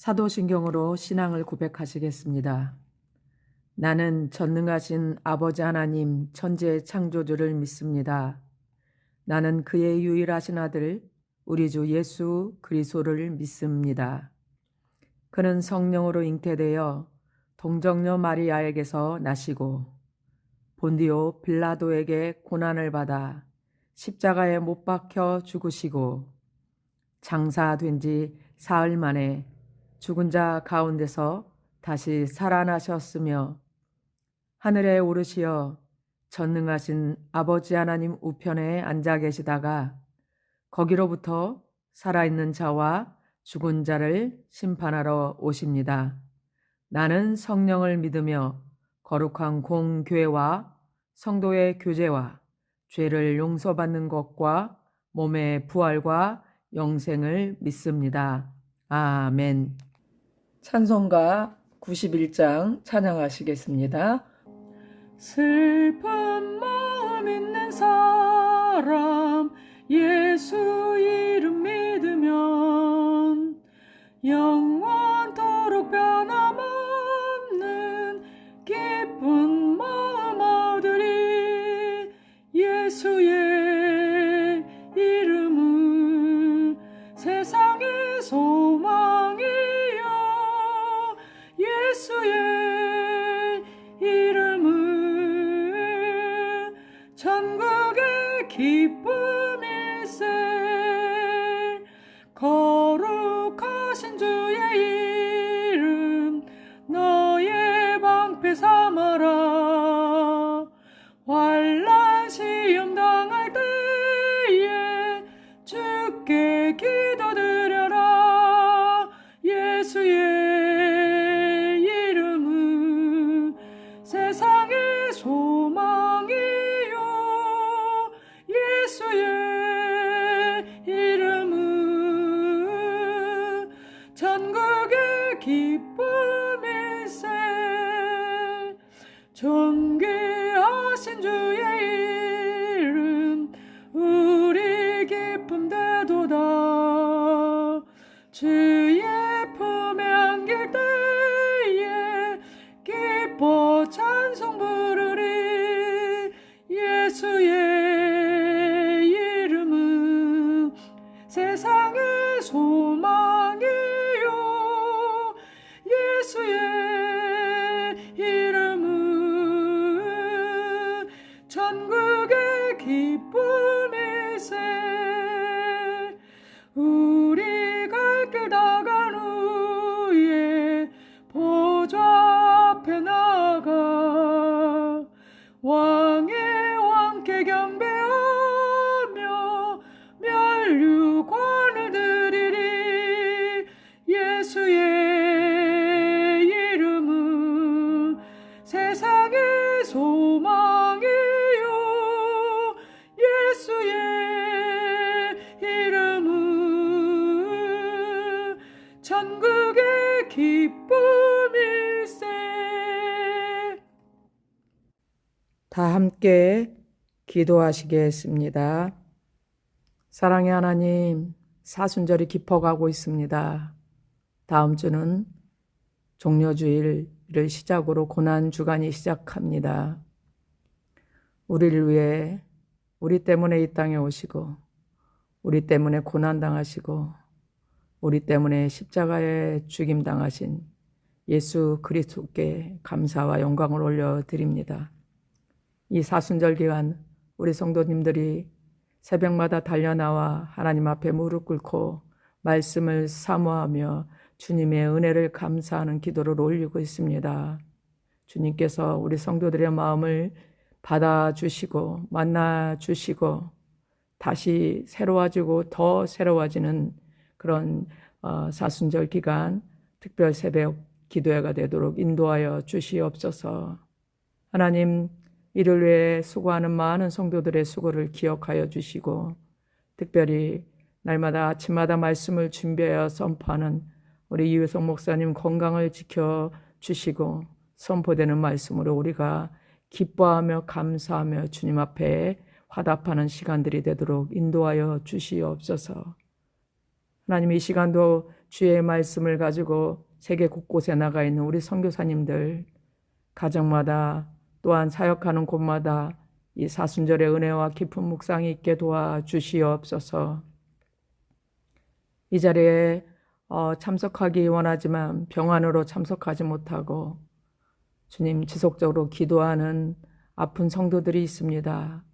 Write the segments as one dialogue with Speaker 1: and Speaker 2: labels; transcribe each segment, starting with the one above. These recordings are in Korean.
Speaker 1: 사도신경으로 신앙을 고백하시겠습니다. 나는 전능하신 아버지 하나님 천지의 창조주를 믿습니다. 나는 그의 유일하신 아들 우리 주 예수 그리스도를 믿습니다. 그는 성령으로 잉태되어 동정녀 마리아에게서 나시고 본디오 빌라도에게 고난을 받아 십자가에 못 박혀 죽으시고 장사된 지 사흘 만에 죽은 자 가운데서 다시 살아나셨으며 하늘에 오르시어 전능하신 아버지 하나님 우편에 앉아 계시다가 거기로부터 살아있는 자와 죽은 자를 심판하러 오십니다. 나는 성령을 믿으며 거룩한 공교회와 성도의 교제와 죄를 용서받는 것과 몸의 부활과 영생을 믿습니다. 아멘. 찬송가 91장 찬양하시겠습니다. 슬픈 마음 있는 사람 예수 이름 믿으면 영원토록 변함없는 기쁜 마음 얻으리. 예수의 이름은 세상의 소망이요 예수의 이름은 천국의 기쁨일세. 거룩하신 주의 이름 너의 방패 삼아라. 환난 시험 당할 때에 주께 기도드려라. 예수의 이름은 세상의 소망이요 예수의 이름은 천국의 기쁨일세. 존귀하신 주의 이름 우리 기쁨 되도다. 주의 품에 안길 때에 기뻐 찬송 부르리. 예수의 이름은 세상의 소망이요 예수의 이름은 천국의 기쁨일세. 우리 갈 길 다 간 후에 보좌 앞에 나가 왕의 왕께 경배하며 면류관을 드리리. 예수의 이름은 세상의 소망이요 예수의 이름은 천국의 기쁨일세. 다 함께 기도하시겠습니다. 사랑의 하나님, 사순절이 깊어가고 있습니다. 다음 주는 종려주일을 시작으로 고난주간이 시작합니다. 우리를 위해 우리 때문에 이 땅에 오시고 우리 때문에 고난당하시고 우리 때문에 십자가에 죽임당하신 예수 그리스도께 감사와 영광을 올려드립니다. 이 사순절 기간 우리 성도님들이 새벽마다 달려나와 하나님 앞에 무릎 꿇고 말씀을 사모하며 주님의 은혜를 감사하는 기도를 올리고 있습니다. 주님께서 우리 성도들의 마음을 받아주시고 만나주시고 다시 새로워지고 더 새로워지는 그런 사순절 기간 특별 새벽 기도회가 되도록 인도하여 주시옵소서. 하나님, 이를 위해 수고하는 많은 성도들의 수고를 기억하여 주시고 특별히 날마다 아침마다 말씀을 준비하여 선포하는 우리 이유성 목사님 건강을 지켜주시고 선포되는 말씀으로 우리가 기뻐하며 감사하며 주님 앞에 화답하는 시간들이 되도록 인도하여 주시옵소서. 하나님, 이 시간도 주의 말씀을 가지고 세계 곳곳에 나가 있는 우리 선교사님들, 가정마다 또한 사역하는 곳마다 이 사순절의 은혜와 깊은 묵상이 있게 도와주시옵소서. 이 자리에 참석하기 원하지만 병환으로 참석하지 못하고 주님 지속적으로 기도하는 아픈 성도들이 있습니다.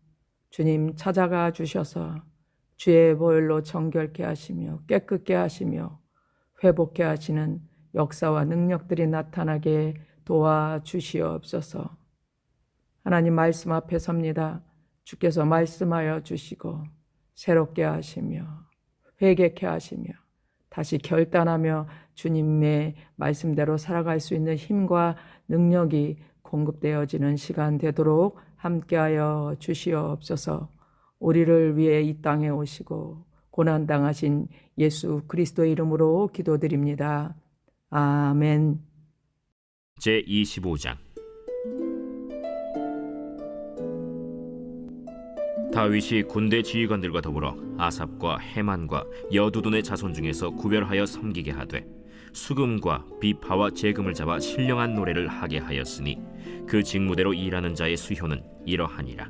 Speaker 1: 주님 찾아가 주셔서 주의 보혈로 정결케 하시며 깨끗게 하시며 회복케 하시는 역사와 능력들이 나타나게 도와주시옵소서. 하나님 말씀 앞에 섭니다. 주께서 말씀하여 주시고 새롭게 하시며 회개케 하시며 다시 결단하며 주님의 말씀대로 살아갈 수 있는 힘과 능력이 공급되어지는 시간 되도록 함께하여 주시옵소서. 우리를 위해 이 땅에 오시고 고난당하신 예수 그리스도의 이름으로 기도드립니다. 아멘.
Speaker 2: 제25장. 다윗이 군대 지휘관들과 더불어 아삽과 헤만과 여두둔의 자손 중에서 구별하여 섬기게 하되 수금과 비파와 재금을 잡아 신령한 노래를 하게 하였으니 그 직무대로 일하는 자의 수효는 이러하니라.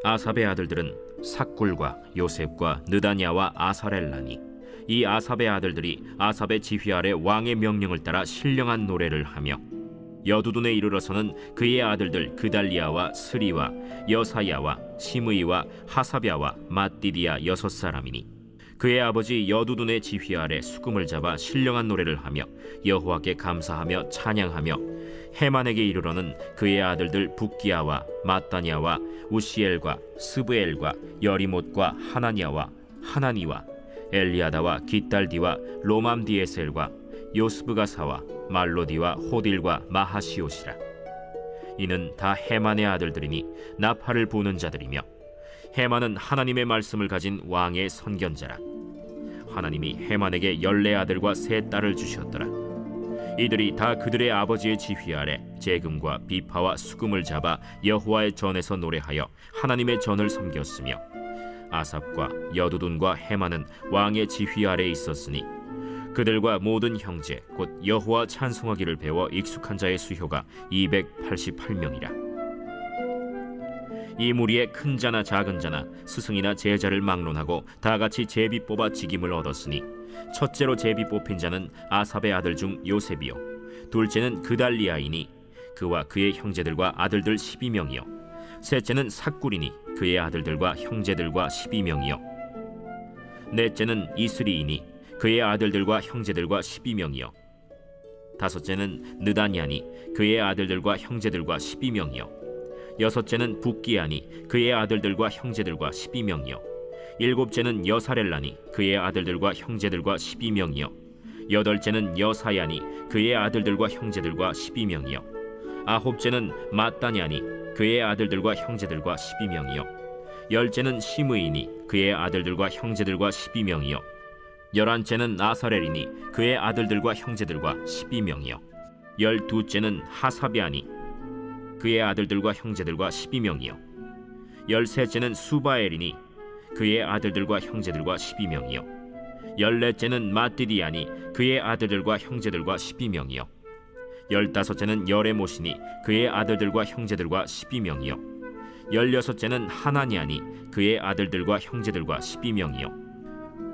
Speaker 2: 아삽의 아들들은 삭굴과 요셉과 느다냐와 아사렐라니 이 아삽의 아들들이 아삽의 지휘 아래 왕의 명령을 따라 신령한 노래를 하며 여두둔에 이르러서는 그의 아들들 그달리아와 스리와 여사야와 시므이와 하사랴와 맏디디아 6사람이니 그의 아버지 여두둔의 지휘 아래 수금을 잡아 신령한 노래를 하며 여호와께 감사하며 찬양하며 헤만에게 이르러는 그의 아들들 붓기야와 마따냐와 우시엘과 스브엘과 여리못과 하나냐와 하나니와 엘리아다와 깃달디와 로맘디에셀과 요스브가사와 말로디와 호딜과 마하시옷이라. 이는 다 헤만의 아들들이니 나팔을 부는 자들이며 헤만은 하나님의 말씀을 가진 왕의 선견자라. 하나님이 헤만에게 14아들과 3딸을 주셨더라. 이들이 다 그들의 아버지의 지휘 아래 재금과 비파와 수금을 잡아 여호와의 전에서 노래하여 하나님의 전을 섬겼으며 아삽과 여두둔과 헤만은 왕의 지휘 아래 있었으니 그들과 모든 형제 곧 여호와 찬송하기를 배워 익숙한 자의 수효가 288명이라. 이 무리에 큰 자나 작은 자나 스승이나 제자를 막론하고 다같이 제비 뽑아 직임을 얻었으니 첫째로 제비 뽑힌 자는 아삽의 아들 중 요셉이요 둘째는 그달리아이니 그와 그의 형제들과 아들들 12명이요 셋째는 삭굴이니 그의 아들들과 형제들과 12명이요 넷째는 이스리이니 그의 아들들과 형제들과 12명이요 다섯째는 느다냐니 그의 아들들과 형제들과 12명이요 여섯째는 붓기야니 그의 아들들과 형제들과 12명이요 일곱째는 여사렐라니 그의 아들들과 형제들과 12명이요 여덟째는 여사야니 그의 아들들과 형제들과 12명이요 아홉째는 마따냐니 그의 아들들과 형제들과 12명이요 열째는 시므이니 그의 아들들과 형제들과 12명이요 11째는 아사렐이니 그의 아들들과 형제들과 12명이요 12째는 하사랴니 그의 아들들과 형제들과 12명이요 13째는 수바엘이니 그의 아들들과 형제들과 12명이요 14째는 맏디디아니 그의 아들들과 형제들과 12명이요 15째는 여레못이니 그의 아들들과 형제들과 12명이요 16째는 하나냐니 그의 아들들과 형제들과 12명이요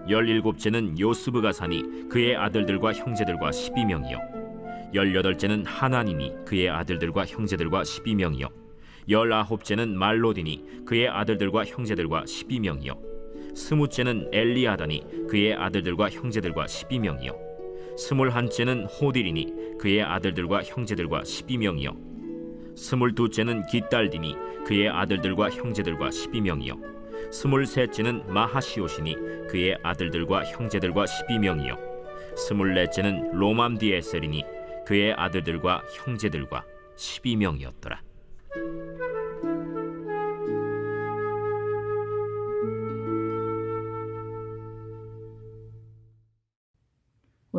Speaker 2: 17째는 요스브가사니 그의 아들들과 형제들과 12명이요 18째는 하나니니 그의 아들들과 형제들과 12명이요 19째는 말로디니 그의 아들들과 형제들과 12명이요 20째는 엘리아다니 그의 아들들과 형제들과 12명이요 21째는 호딜이니 그의 아들들과 형제들과 12명이요 22째는 깃달디니 그의 아들들과 형제들과 12명이요 23째는 마하시옷이니 그의 아들들과 형제들과 12명이요 24째는 로맘디에셀이니 그의 아들들과 형제들과 12명이었더라.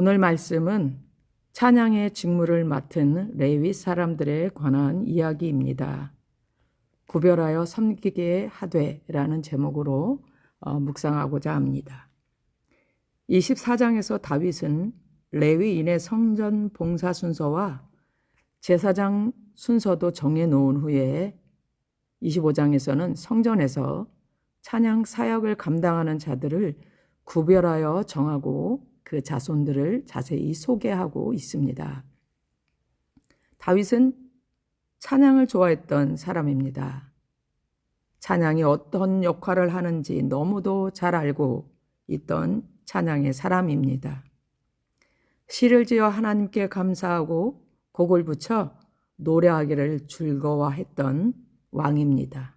Speaker 1: 오늘 말씀은 찬양의 직무를 맡은 레위 사람들에 관한 이야기입니다. 구별하여 섬기게 하되라는 제목으로 묵상하고자 합니다. 24장에서 다윗은 레위인의 성전 봉사 순서와 제사장 순서도 정해놓은 후에 25장에서는 성전에서 찬양 사역을 감당하는 자들을 구별하여 정하고 그 자손들을 자세히 소개하고 있습니다. 다윗은 찬양을 좋아했던 사람입니다. 찬양이 어떤 역할을 하는지 너무도 잘 알고 있던 찬양의 사람입니다. 시를 지어 하나님께 감사하고 곡을 붙여 노래하기를 즐거워했던 왕입니다.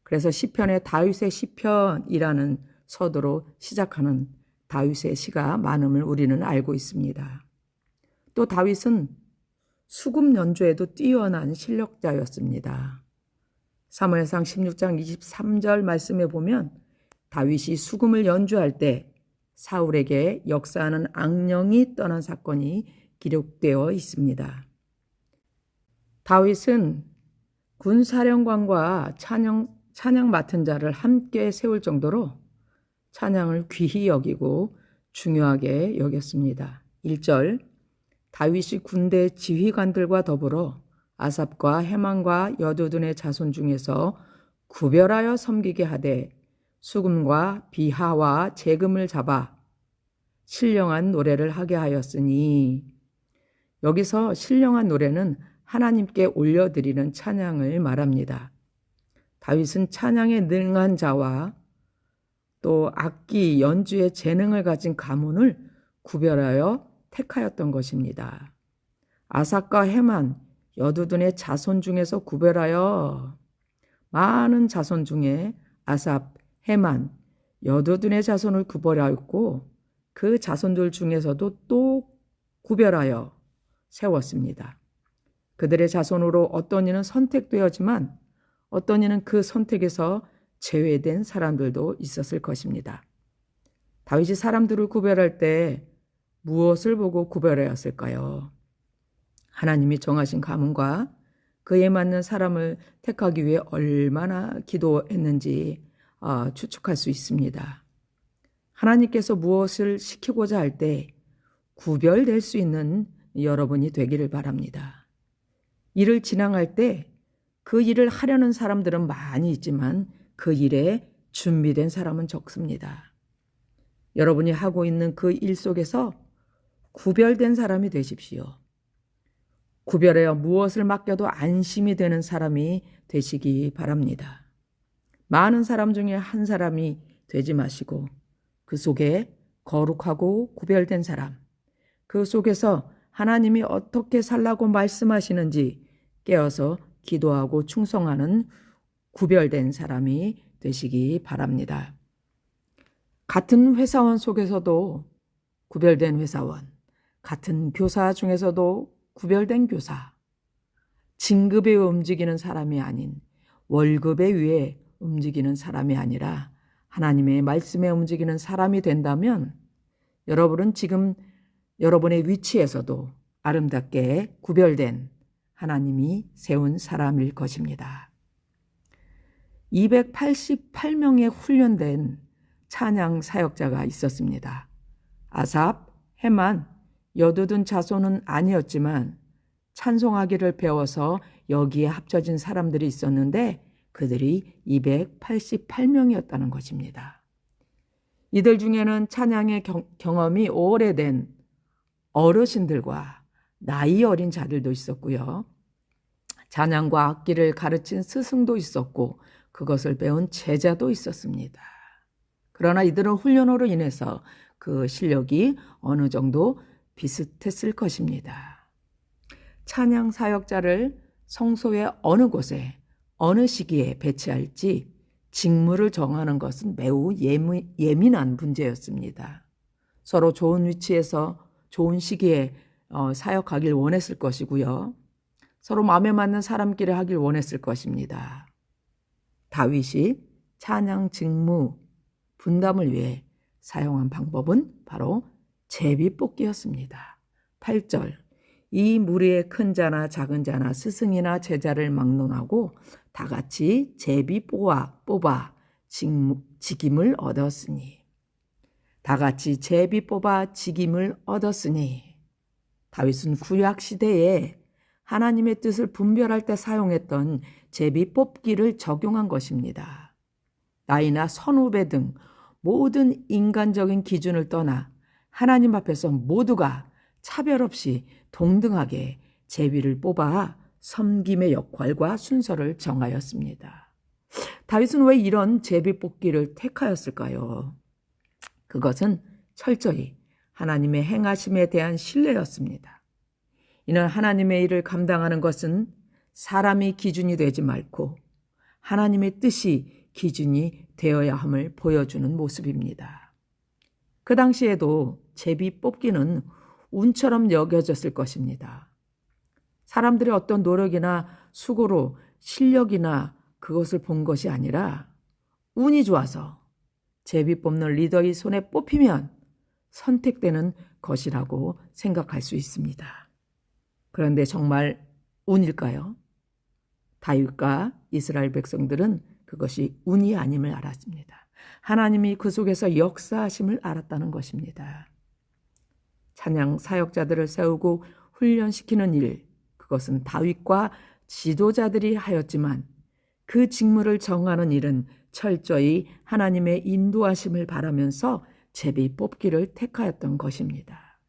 Speaker 1: 그래서 시편에 다윗의 시편이라는 서두로 시작하는 다윗의 시가 많음을 우리는 알고 있습니다. 또 다윗은 수금 연주에도 뛰어난 실력자였습니다. 사무엘상 16장 23절 말씀에 보면 다윗이 수금을 연주할 때 사울에게 역사하는 악령이 떠난 사건이 기록되어 있습니다. 다윗은 군사령관과 찬양 맡은 자를 함께 세울 정도로 찬양을 귀히 여기고 중요하게 여겼습니다. 1절 다윗이 군대 지휘관들과 더불어 아삽과 헤만과 여두둔의 자손 중에서 구별하여 섬기게 하되 수금과 비하와 재금을 잡아 신령한 노래를 하게 하였으니, 여기서 신령한 노래는 하나님께 올려드리는 찬양을 말합니다. 다윗은 찬양에 능한 자와 또 악기 연주의 재능을 가진 가문을 구별하여 택하였던 것입니다. 아삽과 헤만, 여두둔의 자손 중에서 구별하여 많은 자손 중에 아삽, 헤만, 여두둔의 자손을 구별하였고 그 자손들 중에서도 또 구별하여 세웠습니다. 그들의 자손으로 어떤 이는 선택되었지만 어떤 이는 그 선택에서 제외된 사람들도 있었을 것입니다. 다윗이 사람들을 구별할 때 무엇을 보고 구별하였을까요? 하나님이 정하신 가문과 그에 맞는 사람을 택하기 위해 얼마나 기도했는지 추측할 수 있습니다. 하나님께서 무엇을 시키고자 할 때 구별될 수 있는 여러분이 되기를 바랍니다. 일을 진행할 때 그 일을 하려는 사람들은 많이 있지만 그 일에 준비된 사람은 적습니다. 여러분이 하고 있는 그 일 속에서 구별된 사람이 되십시오. 구별하여 무엇을 맡겨도 안심이 되는 사람이 되시기 바랍니다. 많은 사람 중에 한 사람이 되지 마시고 그 속에 거룩하고 구별된 사람, 그 속에서 하나님이 어떻게 살라고 말씀하시는지 깨어서 기도하고 충성하는 구별된 사람이 되시기 바랍니다. 같은 회사원 속에서도 구별된 회사원, 같은 교사 중에서도 구별된 교사, 진급에 움직이는 사람이 아닌 월급에 의해 움직이는 사람이 아니라 하나님의 말씀에 움직이는 사람이 된다면 여러분은 지금 여러분의 위치에서도 아름답게 구별된 하나님이 세운 사람일 것입니다. 288명의 훈련된 찬양 사역자가 있었습니다. 아삽, 헤만, 여두둔 자손은 아니었지만 찬송하기를 배워서 여기에 합쳐진 사람들이 있었는데 그들이 288명이었다는 것입니다. 이들 중에는 찬양의 경험이 오래된 어르신들과 나이 어린 자들도 있었고요. 찬양과 악기를 가르친 스승도 있었고 그것을 배운 제자도 있었습니다. 그러나 이들은 훈련으로 인해서 그 실력이 어느 정도 비슷했을 것입니다. 찬양 사역자를 성소의 어느 곳에 어느 시기에 배치할지 직무를 정하는 것은 매우 예민한 문제였습니다. 서로 좋은 위치에서 좋은 시기에 사역하길 원했을 것이고요. 서로 마음에 맞는 사람끼리 하길 원했을 것입니다. 다윗이 찬양 직무 분담을 위해 사용한 방법은 바로 제비뽑기였습니다. 8절 이 무리의 큰 자나 작은 자나 스승이나 제자를 막론하고 다 같이 제비 뽑아 직임을 얻었으니, 다 같이 제비 뽑아 직임을 얻었으니. 다윗은 구약 시대에 하나님의 뜻을 분별할 때 사용했던 제비 뽑기를 적용한 것입니다. 나이나 선후배 등 모든 인간적인 기준을 떠나 하나님 앞에서 모두가 차별 없이 동등하게 제비를 뽑아 섬김의 역할과 순서를 정하였습니다. 다윗은 왜 이런 제비 뽑기를 택하였을까요? 그것은 철저히 하나님의 행하심에 대한 신뢰였습니다. 이는 하나님의 일을 감당하는 것은 사람이 기준이 되지 말고 하나님의 뜻이 기준이 되어야 함을 보여주는 모습입니다. 그 당시에도 제비 뽑기는 운처럼 여겨졌을 것입니다. 사람들의 어떤 노력이나 수고로 실력이나 그것을 본 것이 아니라 운이 좋아서 제비 뽑는 리더의 손에 뽑히면 선택되는 것이라고 생각할 수 있습니다. 그런데 정말 운일까요? 다윗과 이스라엘 백성들은 그것이 운이 아님을 알았습니다. 하나님이 그 속에서 역사하심을 알았다는 것입니다. 찬양 사역자들을 세우고 훈련시키는 일, 그것은 다윗과 지도자들이 하였지만 그 직무를 정하는 일은 철저히 하나님의 인도하심을 바라면서 제비 뽑기를 택하였던 것입니다.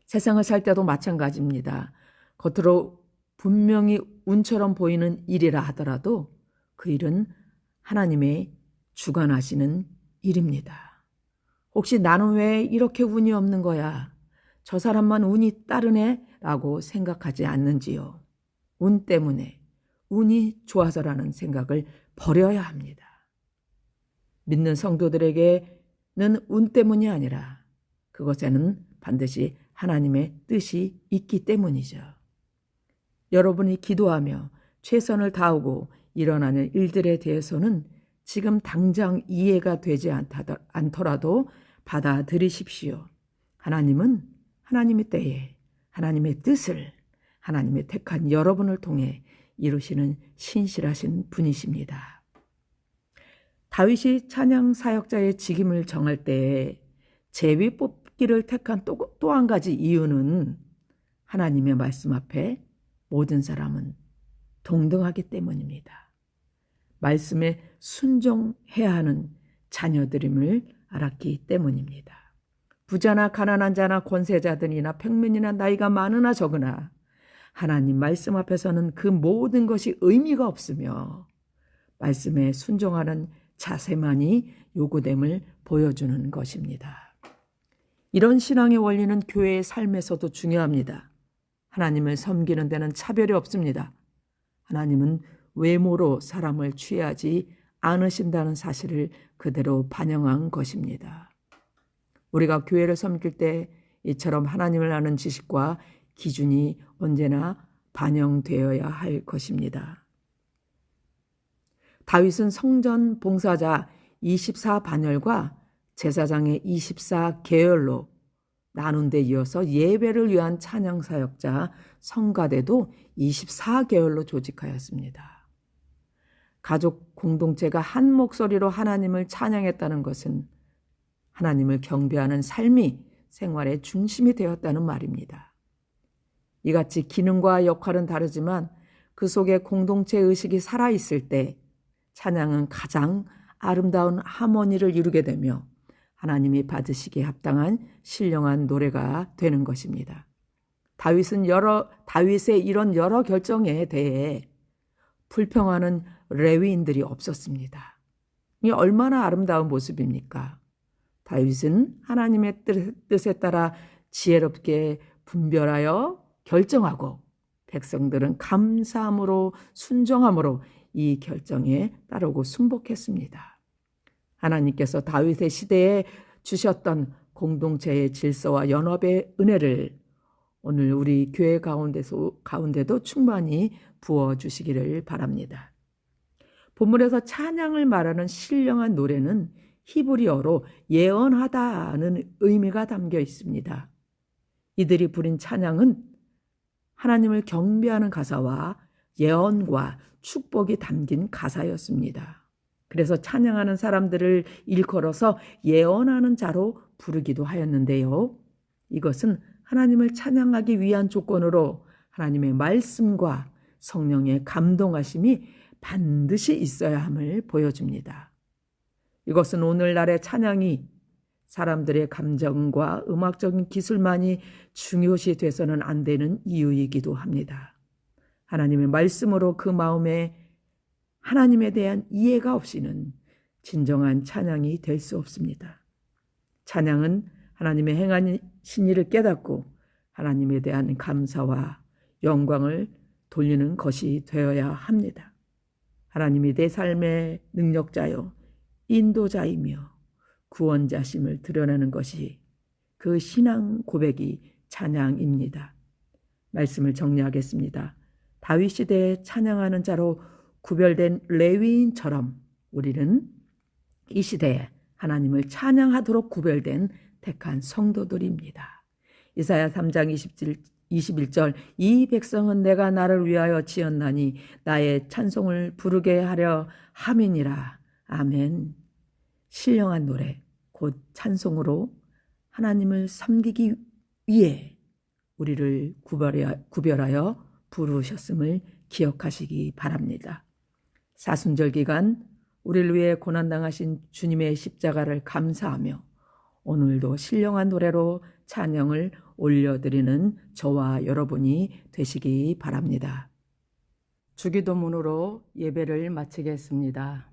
Speaker 1: 세상을 살 때도 마찬가지입니다. 겉으로 분명히 운처럼 보이는 일이라 하더라도 그 일은 하나님의 주관하시는 일입니다. 혹시 나는 왜 이렇게 운이 없는 거야? 저 사람만 운이 따르네? 라고 생각하지 않는지요. 운 때문에, 운이 좋아서라는 생각을 버려야 합니다. 믿는 성도들에게는 운 때문이 아니라 그것에는 반드시 하나님의 뜻이 있기 때문이죠. 여러분이 기도하며 최선을 다하고 일어나는 일들에 대해서는 지금 당장 이해가 되지 않더라도 받아들이십시오. 하나님은 하나님의 때에 하나님의 뜻을 하나님의 택한 여러분을 통해 이루시는 신실하신 분이십니다. 다윗이 찬양 사역자의 직임을 정할 때 제비 뽑기를 택한 또 한 가지 이유는 하나님의 말씀 앞에 모든 사람은 동등하기 때문입니다. 말씀에 순종해야 하는 자녀들임을 알았기 때문입니다. 부자나 가난한 자나 권세자들이나 평민이나 나이가 많으나 적으나 하나님 말씀 앞에서는 그 모든 것이 의미가 없으며 말씀에 순종하는 자세만이 요구됨을 보여주는 것입니다. 이런 신앙의 원리는 교회의 삶에서도 중요합니다. 하나님을 섬기는 데는 차별이 없습니다. 하나님은 외모로 사람을 취하지 않으신다는 사실을 그대로 반영한 것입니다. 우리가 교회를 섬길 때 이처럼 하나님을 아는 지식과 기준이 언제나 반영되어야 할 것입니다. 다윗은 성전 봉사자 24반열과 제사장의 24계열로 나눈 데 이어서 예배를 위한 찬양 사역자 성가대도 24계열로 조직하였습니다. 가족 공동체가 한 목소리로 하나님을 찬양했다는 것은 하나님을 경배하는 삶이 생활의 중심이 되었다는 말입니다. 이같이 기능과 역할은 다르지만 그 속에 공동체 의식이 살아있을 때 찬양은 가장 아름다운 하모니를 이루게 되며 하나님이 받으시기에 합당한 신령한 노래가 되는 것입니다. 다윗의 이런 여러 결정에 대해 불평하는 레위인들이 없었습니다. 이 얼마나 아름다운 모습입니까? 다윗은 하나님의 뜻에 따라 지혜롭게 분별하여 결정하고 백성들은 감사함으로 순종함으로 이 결정에 따르고 순복했습니다. 하나님께서 다윗의 시대에 주셨던 공동체의 질서와 연합의 은혜를 오늘 우리 교회 가운데도 충만히 부어주시기를 바랍니다. 본문에서 찬양을 말하는 신령한 노래는 히브리어로 예언하다는 의미가 담겨 있습니다. 이들이 부린 찬양은 하나님을 경배하는 가사와 예언과 축복이 담긴 가사였습니다. 그래서 찬양하는 사람들을 일컬어서 예언하는 자로 부르기도 하였는데요. 이것은 하나님을 찬양하기 위한 조건으로 하나님의 말씀과 성령의 감동하심이 반드시 있어야 함을 보여줍니다. 이것은 오늘날의 찬양이 사람들의 감정과 음악적인 기술만이 중요시 돼서는 안 되는 이유이기도 합니다. 하나님의 말씀으로 그 마음에 하나님에 대한 이해가 없이는 진정한 찬양이 될 수 없습니다. 찬양은 하나님의 행하신 일을 깨닫고 하나님에 대한 감사와 영광을 돌리는 것이 되어야 합니다. 하나님이 내 삶의 능력자요, 인도자이며 구원자심을 드러내는 것이 그 신앙 고백이 찬양입니다. 말씀을 정리하겠습니다. 다윗 시대에 찬양하는 자로 구별된 레위인처럼 우리는 이 시대에 하나님을 찬양하도록 구별된 택한 성도들입니다. 이사야 3장 21절 이 백성은 내가 나를 위하여 지었나니 나의 찬송을 부르게 하려 함이니라. 아멘. 신령한 노래 곧 찬송으로 하나님을 섬기기 위해 우리를 구별하여 부르셨음을 기억하시기 바랍니다. 사순절 기간 우리를 위해 고난당하신 주님의 십자가를 감사하며 오늘도 신령한 노래로 찬양을 올려드리는 저와 여러분이 되시기 바랍니다. 주기도문으로 예배를 마치겠습니다.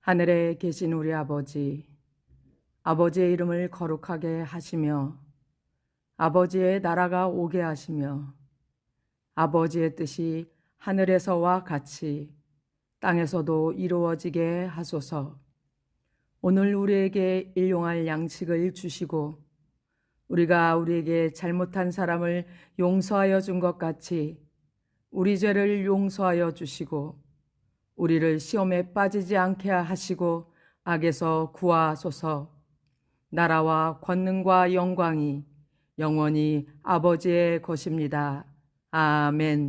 Speaker 1: 하늘에 계신 우리 아버지, 아버지의 이름을 거룩하게 하시며 아버지의 나라가 오게 하시며 아버지의 뜻이 하늘에서와 같이 땅에서도 이루어지게 하소서. 오늘 우리에게 일용할 양식을 주시고 우리가 우리에게 잘못한 사람을 용서하여 준 것 같이 우리 죄를 용서하여 주시고 우리를 시험에 빠지지 않게 하시고 악에서 구하소서. 나라와 권능과 영광이 영원히 아버지의 것입니다. 아멘.